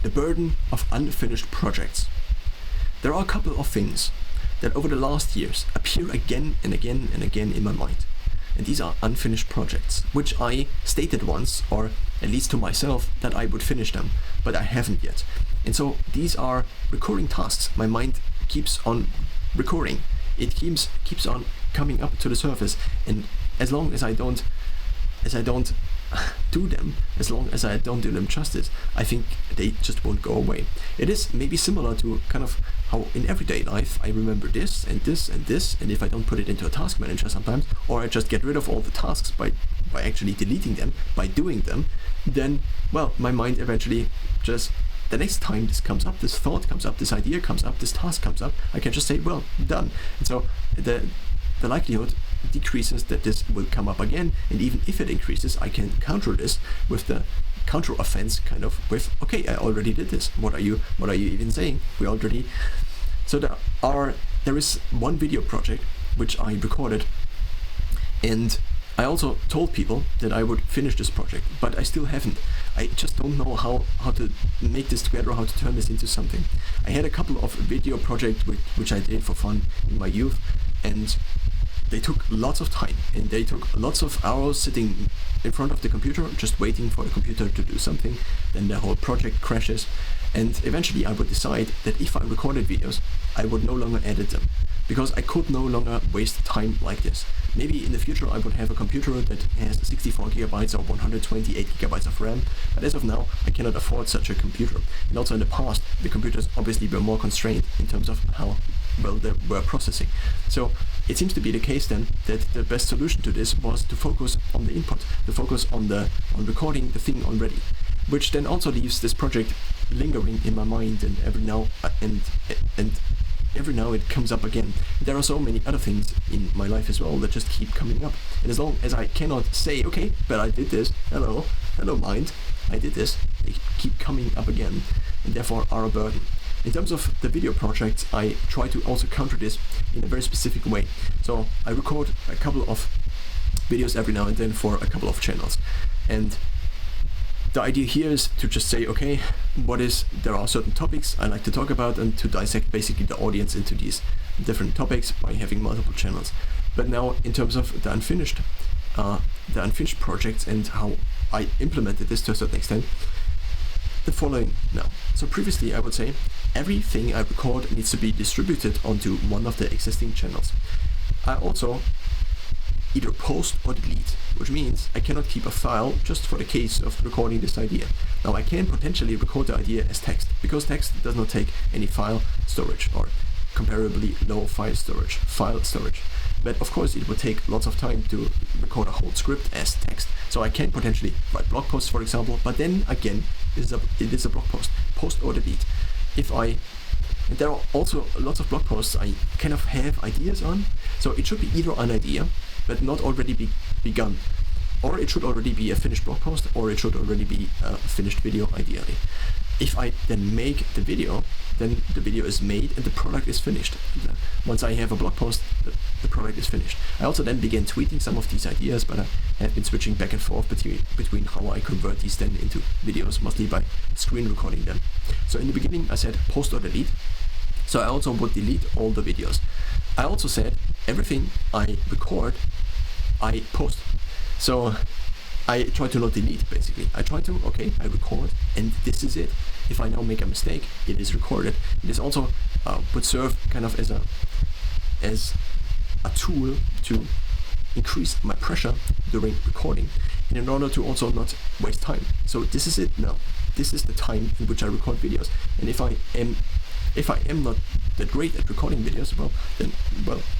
the burden of unfinished projects. There are a couple of things that over the last years appear again and again and again in my mind. And these are unfinished projects, which I stated once, or at least to myself, that I would finish them, but I haven't yet. And so these are recurring tasks. My mind keeps on recurring. It keeps on coming up to the surface, and as long as I don't do them, as long as I don't do them justice, I think they just won't go away. It is maybe similar to kind of how in everyday life I remember this and this and this, and if I don't put it into a task manager sometimes, or I just get rid of all the tasks by actually deleting them, by doing them, then, well, my mind eventually just, the next time this comes up, this thought comes up, this idea comes up, this task comes up, I can just say, well, done. And so the likelihood decreases that this will come up again, and even if it increases, I can counter this with the counter offense, kind of with, okay, I already did this. What are you even saying? We already. So there is one video project which I recorded, and I also told people that I would finish this project, but I still haven't. I just don't know how to make this together, how to turn this into something. I had a couple of video projects which I did for fun in my youth, and they took lots of time, and they took lots of hours sitting in front of the computer, just waiting for the computer to do something. Then the whole project crashes, and eventually I would decide that if I recorded videos, I would no longer edit them, because I could no longer waste time like this. Maybe in the future I would have a computer that has 64 gigabytes or 128 gigabytes of RAM, but as of now I cannot afford such a computer. And also in the past, the computers obviously were more constrained in terms of how well they were processing. So it seems to be the case then that the best solution to this was to focus on the input, to focus on recording the thing already, which then also leaves this project lingering in my mind, and every now it comes up again. There are so many other things in my life as well that just keep coming up, and as long as I cannot say, okay, but I did this, hello mind, I did this, they keep coming up again, and therefore are a burden. In terms of the video projects, I try to also counter this in a very specific way. So I record a couple of videos every now and then for a couple of channels, and the idea here is to just say, okay, there are certain topics I like to talk about, and to dissect basically the audience into these different topics by having multiple channels. But now in terms of the unfinished projects and how I implemented this to a certain extent, the following now. So previously I would say everything I record needs to be distributed onto one of the existing channels. I also either post or delete, which means I cannot keep a file just for the case of recording this idea. Now I can potentially record the idea as text, because text does not take any file storage, or comparably low file storage. But of course it would take lots of time to record a whole script as text. So I can potentially write blog posts, for example, but then again, it is a blog post or delete. And there are also lots of blog posts I kind of have ideas on, so it should be either an idea, but not already begun, or it should already be a finished blog post, or it should already be a finished video, ideally. If I then make the video, then the video is made and the product is finished. Once I have a blog post, the product is finished. I also then began tweeting some of these ideas, but I have been switching back and forth between how I convert these then into videos, mostly by screen recording them. So in the beginning I said post or delete, so I also would delete all the videos. I also said everything I record, I post. So I try to not delete, basically. I try to, okay, I record, and this is it. If I now make a mistake, it is recorded. It is also would serve kind of as a tool to increase my pressure during recording, and in order to also not waste time. So this is it now. This is the time in which I record videos. And if I am not that great at recording videos, then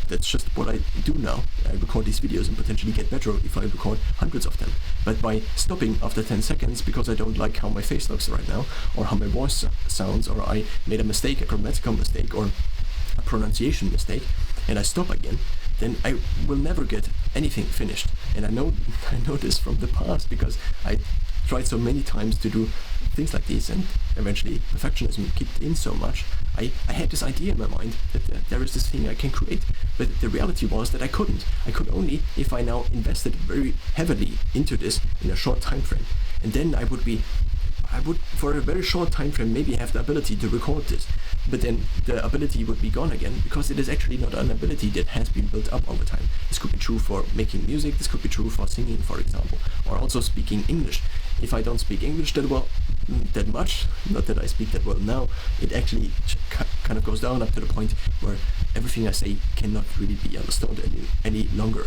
that's just what I do now. I record these videos and potentially get better if I record hundreds of them. But by stopping after 10 seconds because I don't like how my face looks right now, or how my voice sounds, or I made a mistake, a grammatical mistake, or a pronunciation mistake, and I stop again, then I will never get anything finished. And I know this from the past, because I tried so many times to do things like this, and eventually perfectionism kicked in so much. I had this idea in my mind that there is this thing I can create, but the reality was that I couldn't. I could only if I now invested very heavily into this in a short time frame, and then I would be I would, for a very short time frame, maybe have the ability to record this, but then the ability would be gone again, because it is actually not an ability that has been built up over time. This could be true for making music, this could be true for singing, for example, or also speaking English. If I don't speak English that well, that much, not that I speak that well now, it actually kind of goes down up to the point where everything I say cannot really be understood any longer.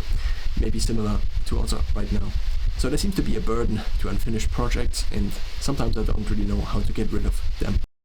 Maybe similar to also right now. So there seems to be a burden to unfinished projects, and sometimes I don't really know how to get rid of them.